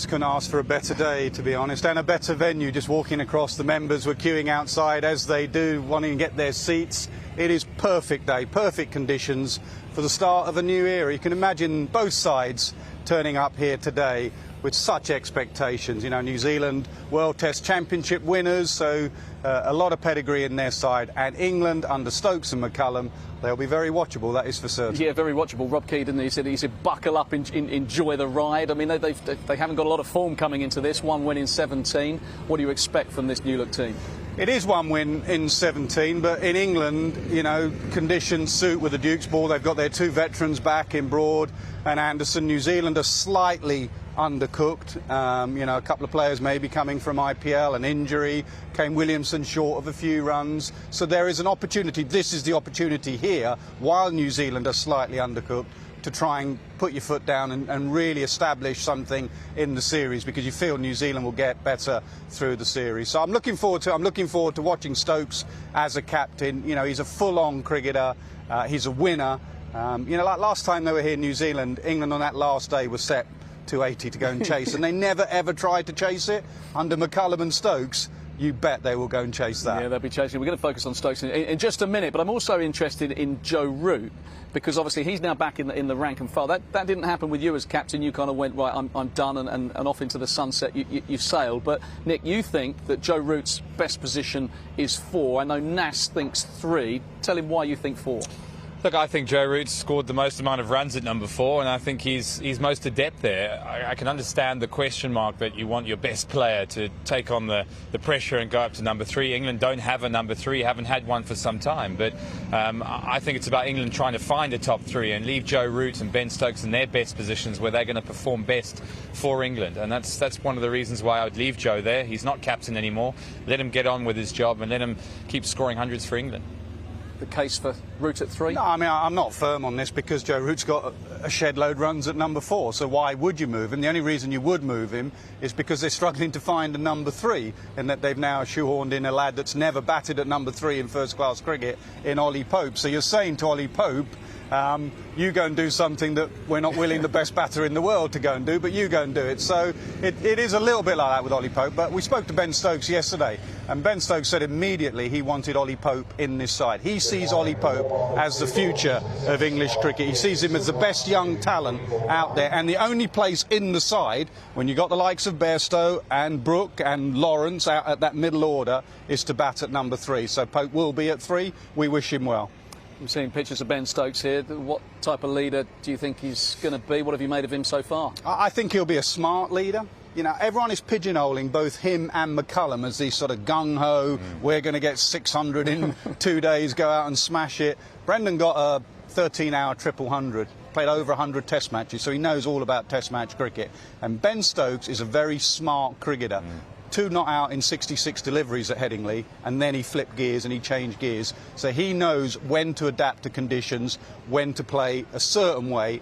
Couldn't ask for a better day, to be honest, and a better venue. Just walking across, the members were queuing outside as they do, wanting to get their seats. It is perfect day, perfect conditions for the start of a new era. You can imagine both sides turning up here today with such expectations. You know, New Zealand World Test Championship winners, so a lot of pedigree in their side, and England under Stokes and McCullum, they'll be very watchable, that is for certain. Yeah, very watchable. Rob Keaton, he said buckle up, enjoy the ride. I mean, they haven't got a lot of form coming into this, one win in 17. What do you expect from this new look team? It is one win in 17, but in England, you know, conditions suit with the Duke's ball. They've got their two veterans back in Broad and Anderson. New Zealand are slightly undercooked. You know, a couple of players maybe coming from IPL, an injury. Kane Williamson short of a few runs. So there is an opportunity. This is the opportunity here, while New Zealand are slightly undercooked, to try and put your foot down and really establish something in the series, because you feel New Zealand will get better through the series. So I'm looking forward to watching Stokes as a captain. You know, he's a full-on cricketer. He's a winner. You know, like last time they were here in New Zealand, England on that last day was set 280 to go and chase, and they never ever tried to chase it. Under McCullum and Stokes, you bet they will go and chase that. Yeah, they'll be chasing. We're going to focus on Stokes in just a minute, but I'm also interested in Joe Root, because obviously he's now back in the rank and file. That didn't happen with you as captain. You kind of went, right, I'm done, and off into the sunset you sailed. But Nick, you think that Joe Root's best position is 4. I know Nas thinks 3. Tell him why you think 4. Look, I think Joe Root scored the most amount of runs at number 4, and I think he's most adept there. I can understand the question mark that you want your best player to take on the pressure and go up to number 3. England don't have a number 3, haven't had one for some time, but I think it's about England trying to find a top 3 and leave Joe Root and Ben Stokes in their best positions where they're going to perform best for England, and that's one of the reasons why I would leave Joe there. He's not captain anymore. Let him get on with his job and let him keep scoring hundreds for England. The case for Root at 3? No, I mean, I'm not firm on this, because Joe Root's got a shed load runs at number 4, so why would you move him? The only reason you would move him is because they're struggling to find a number 3, and that they've now shoehorned in a lad that's never batted at number 3 in first-class cricket in Ollie Pope. So you're saying to Ollie Pope, you go and do something that we're not willing the best batter in the world to go and do, but you go and do it. So it is a little bit like that with Ollie Pope. But we spoke to Ben Stokes yesterday, and Ben Stokes said immediately he wanted Ollie Pope in this side. He sees Ollie Pope as the future of English cricket. He sees him as the best young talent out there, and the only place in the side, when you've got the likes of Bairstow and Brooke and Lawrence out at that middle order, is to bat at number 3. So Pope will be at 3. We wish him well. I'm seeing pictures of Ben Stokes here. What type of leader do you think he's going to be? What have you made of him so far? I think he'll be a smart leader. You know, everyone is pigeonholing both him and McCullum as these sort of gung-ho, we're going to get 600 in 2 days, go out and smash it. Brendan got a 13-hour triple hundred, played over 100 test matches, so he knows all about test match cricket. And Ben Stokes is a very smart cricketer. 2 not out in 66 deliveries at Headingley, and then he flipped gears and he changed gears. So he knows when to adapt to conditions, when to play a certain way